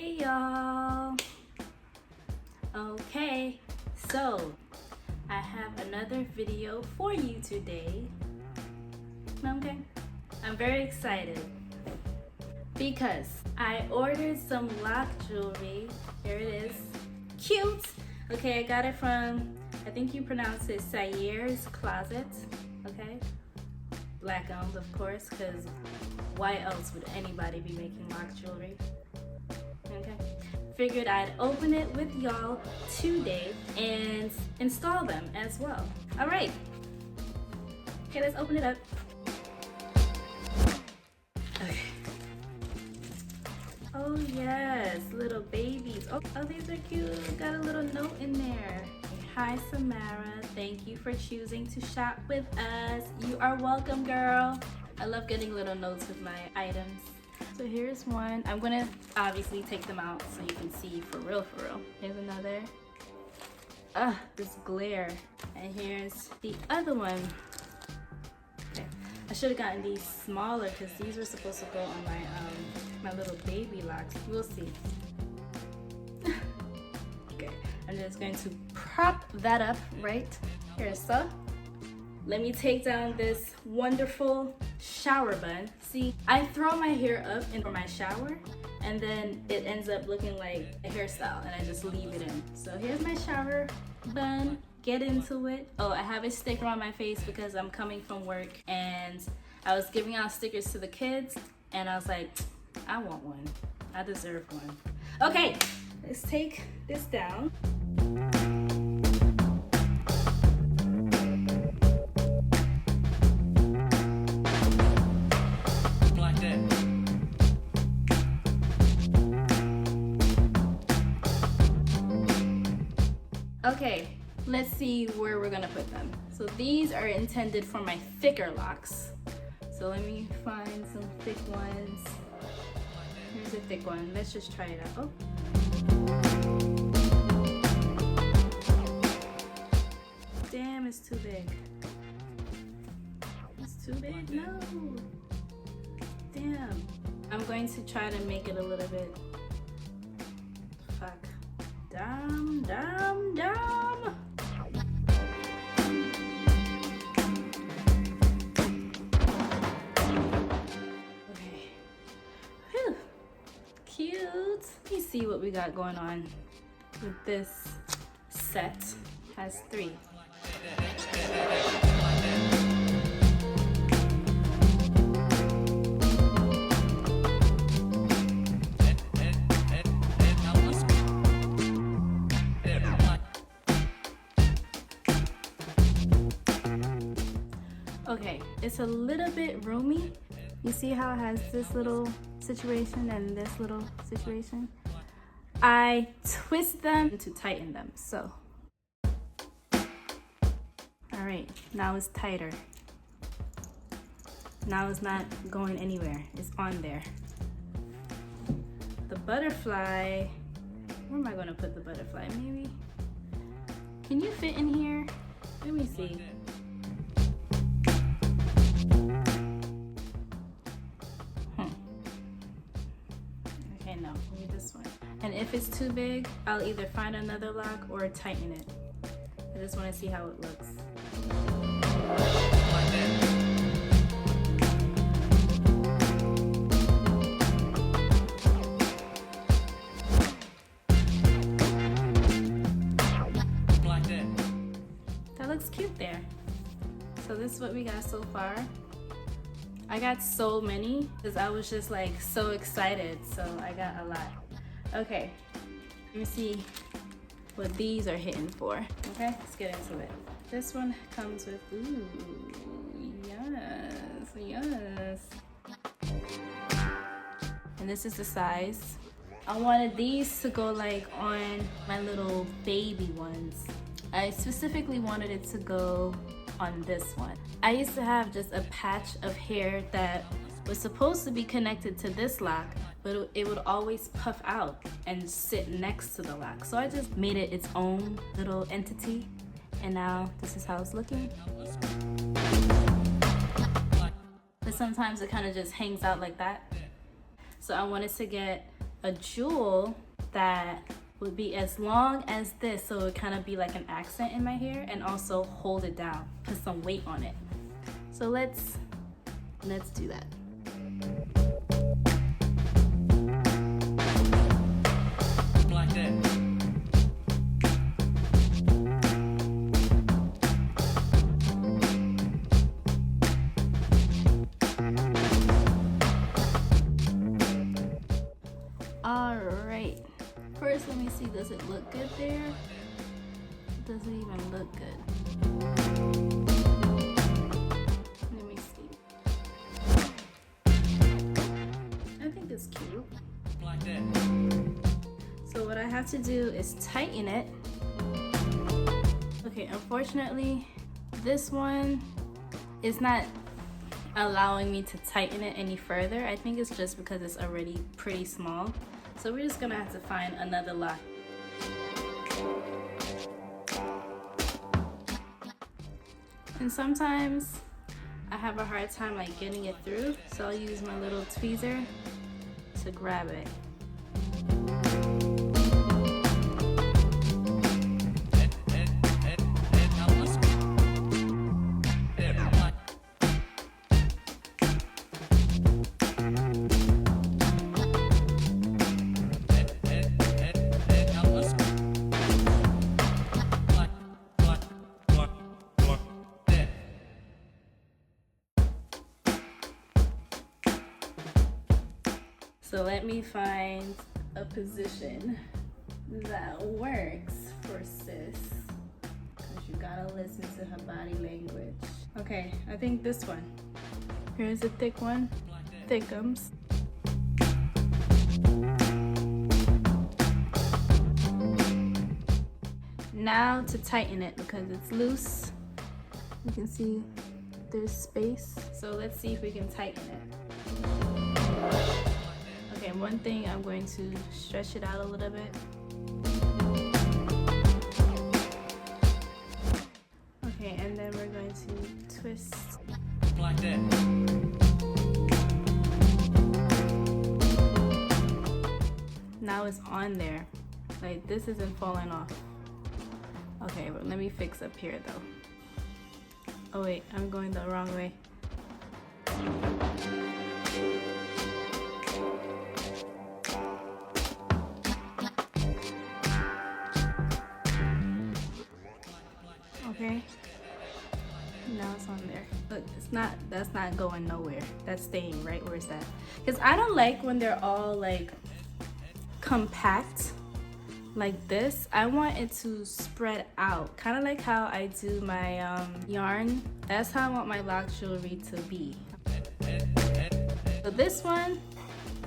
Hey y'all. Okay, so I have another video for you today. Okay, I'm very excited because I ordered some LOC jewelry. Here it is. Cute. Okay, I got it from, I think you pronounce it Sayer's Closet. Okay, black owned, of course, because why else would anybody be making LOC jewelry? Okay, figured I'd open it with y'all today and install them as well. All right, okay, let's open it up. Okay. Oh yes, little babies. Oh, these are cute. Got a little note in there. Hi Samara, thank you for choosing to shop with us. You are welcome, girl. I love getting little notes with my items. So here's one. I'm gonna obviously take them out so you can see for real, for real. Here's another. This glare. And here's the other one. Okay, I should have gotten these smaller because these were supposed to go on my my little baby locks. We'll see. Okay, I'm just going to prop that up right here. So let me take down this wonderful shower bun. See, I throw my hair up in my shower and then it ends up looking like a hairstyle and I just leave it in. So here's my shower bun. Get into it. Oh, I have a sticker on my face because I'm coming from work and I was giving out stickers to the kids and I was like, I want one. I deserve one. Okay, let's take this down. Okay, let's see where we're gonna put them. So these are intended for my thicker locks. So let me find some thick ones. Here's a thick one. Let's just try it out. Oh. Damn, it's too big. It's too big, no. Damn. I'm going to try to make it a little bit, fuck. Damn. Okay. Whew. Cute. Let me see what we got going on with this set. Has 3. Okay, it's a little bit roomy. You see how it has this little situation and this little situation? I twist them to tighten them, so. All right, now it's tighter. Now it's not going anywhere, it's on there. The butterfly, where am I gonna put the butterfly? Maybe, can you fit in here? Let me see. No, maybe this one. And if it's too big, I'll either find another lock or tighten it. I just want to see how it looks. That looks cute there. So this is what we got so far. I got so many because I was just like so excited, so I got a lot. Okay, let me see what these are hitting for. Okay, let's get into it. This one comes with, ooh, yes. And this is the size. I wanted these to go like on my little baby ones. I specifically wanted it to go on this one. I used to have just a patch of hair that was supposed to be connected to this lock, but it would always puff out and sit next to the lock. So I just made it its own little entity, and now this is how it's looking. But sometimes it kind of just hangs out like that. So I wanted to get a jewel that would be as long as this, so it would kind of be like an accent in my hair, and also hold it down, put some weight on it. So let's do that. Like that. All right. First, let me see, does it look good there? Does it even look good? Let me see. I think it's cute. Like that. So what I have to do is tighten it. Okay, unfortunately, this one is not allowing me to tighten it any further. I think it's just because it's already pretty small. So we're just gonna have to find another lock. And sometimes I have a hard time like getting it through, so I'll use my little tweezer to grab it. So let me find a position that works for sis, because you gotta listen to her body language. Okay, I think this one. Here's a thick one, thickums. Now to tighten it, because it's loose. You can see there's space. So let's see if we can tighten it. Okay, one thing, I'm going to stretch it out a little bit. Okay, and then we're going to twist. Like that. Now it's on there. Like, this isn't falling off. Okay, but let me fix up here though. Oh wait, I'm going the wrong way. Okay, now it's on there. Look, that's not going nowhere. That's staying right where it's at. Because I don't like when they're all like compact like this. I want it to spread out, kind of like how I do my yarn. That's how I want my lock jewelry to be. So this one,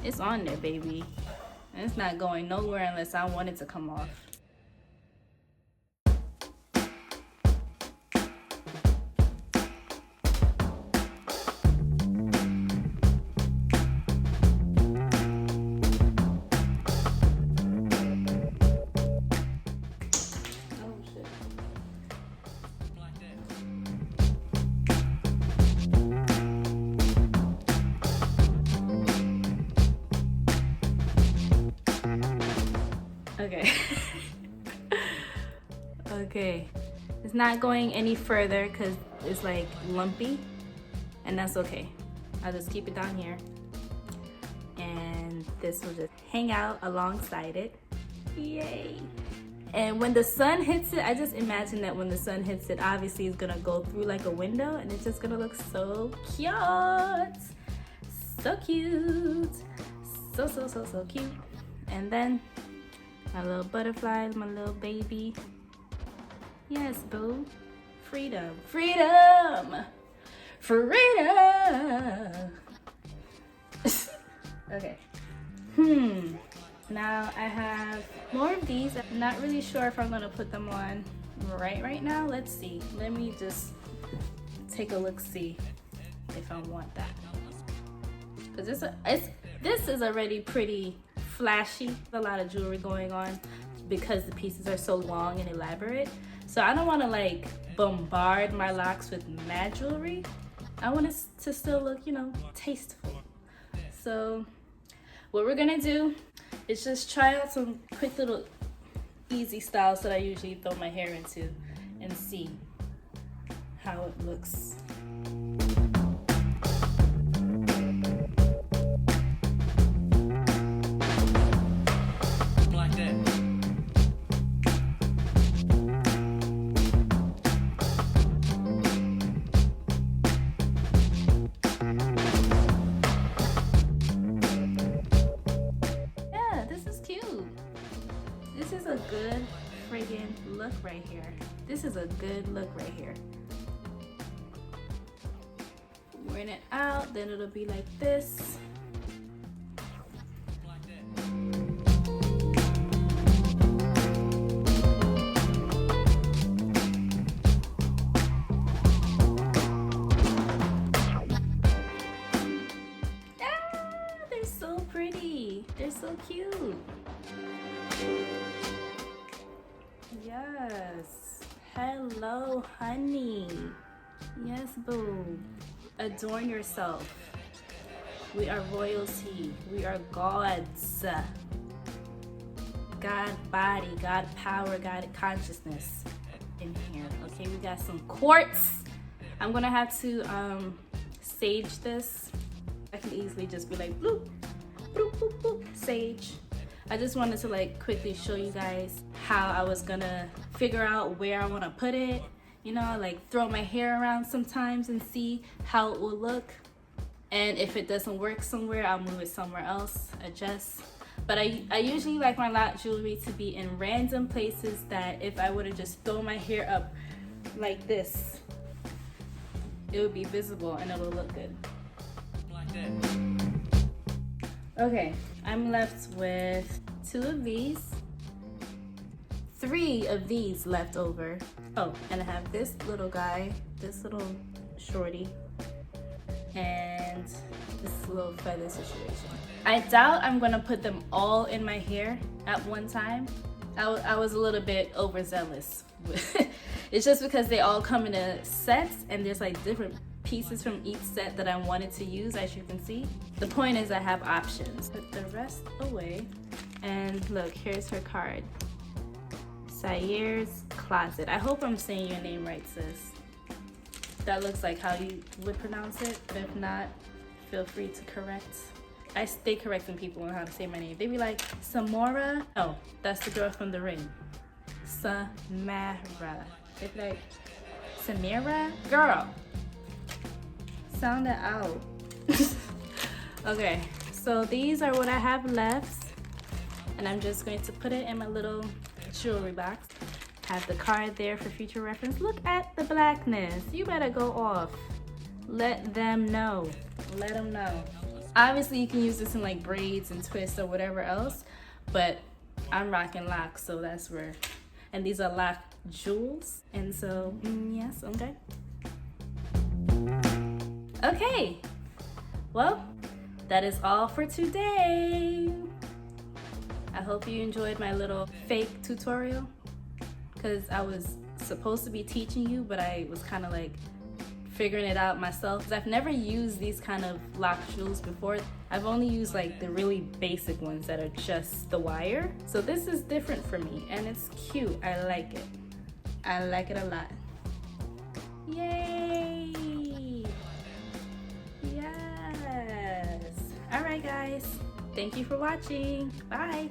it's on there, baby. And it's not going nowhere unless I want it to come off. Okay. Okay. It's not going any further because it's like lumpy, and that's okay. I'll just keep it down here, and this will just hang out alongside it. Yay. And when the sun hits it, I just imagine that when the sun hits it, obviously it's gonna go through like a window, and it's just gonna look so cute. So cute. So cute. And then my little butterfly, my little baby. Yes, boo. Freedom. Freedom! Freedom! Okay. Now I have more of these. I'm not really sure if I'm gonna put them on right now. Let's see. Let me just take a look, see if I want that. Because this is already pretty flashy. A lot of jewelry going on because the pieces are so long and elaborate. So I don't want to like bombard my locks with mad jewelry. I want it to still look, you know, tasteful. So what we're gonna do It's just try out some quick little easy styles that I usually throw my hair into and see how it looks. Like that. Yeah, this is cute. This is a good friggin' look right here. This is a good look right here. Wearing it out, then it'll be like this. Like that. Ah, they're so pretty. They're so cute. Yes. Hello, honey. Yes, boo. Adorn yourself. We are royalty. We are gods. God body, God power, God consciousness in here. Okay, we got some quartz. I'm gonna have to sage this. I can easily just be like bloop, bloop, bloop, bloop, sage. I just wanted to like quickly show you guys how I was gonna figure out where I wanna put it. You know, like throw my hair around sometimes and see how it will look. And if it doesn't work somewhere, I'll move it somewhere else, adjust. But I usually like my LOC jewelry to be in random places that if I were to just throw my hair up like this, it would be visible and it will look good. Like that. Okay, I'm left with 2 of these, 3 of these left over. Oh, and I have this little guy, this little shorty, and this little feather situation. I doubt I'm gonna put them all in my hair at one time. I was a little bit overzealous. It's just because they all come in a sets and there's like different pieces from each set that I wanted to use, as you can see. The point is I have options. Put the rest away. And look, here's her card. Sayer's Closet. I hope I'm saying your name right, sis. That looks like how you would pronounce it. But if not, feel free to correct. I stay correcting people on how to say my name. They be like, Samora. Oh, that's the girl from The Ring. Samara. They be like, Samira? Girl. Sound it out. Okay, so these are what I have left. And I'm just going to put it in my little jewelry box. Have the card there for future reference. Look at the blackness. You better go off. Let them know. Let them know. Obviously, you can use this in like braids and twists or whatever else, but I'm rocking LOC, so that's where. And these are LOC jewels, and so yes, okay. Okay, well, that is all for today. I hope you enjoyed my little fake tutorial, because I was supposed to be teaching you, but I was kind of like figuring it out myself, because I've never used these kind of LOC jewels before. I've only used like the really basic ones that are just the wire. So this is different for me and it's cute. I like it. I like it a lot. Yay! Yes! Alright guys, thank you for watching. Bye!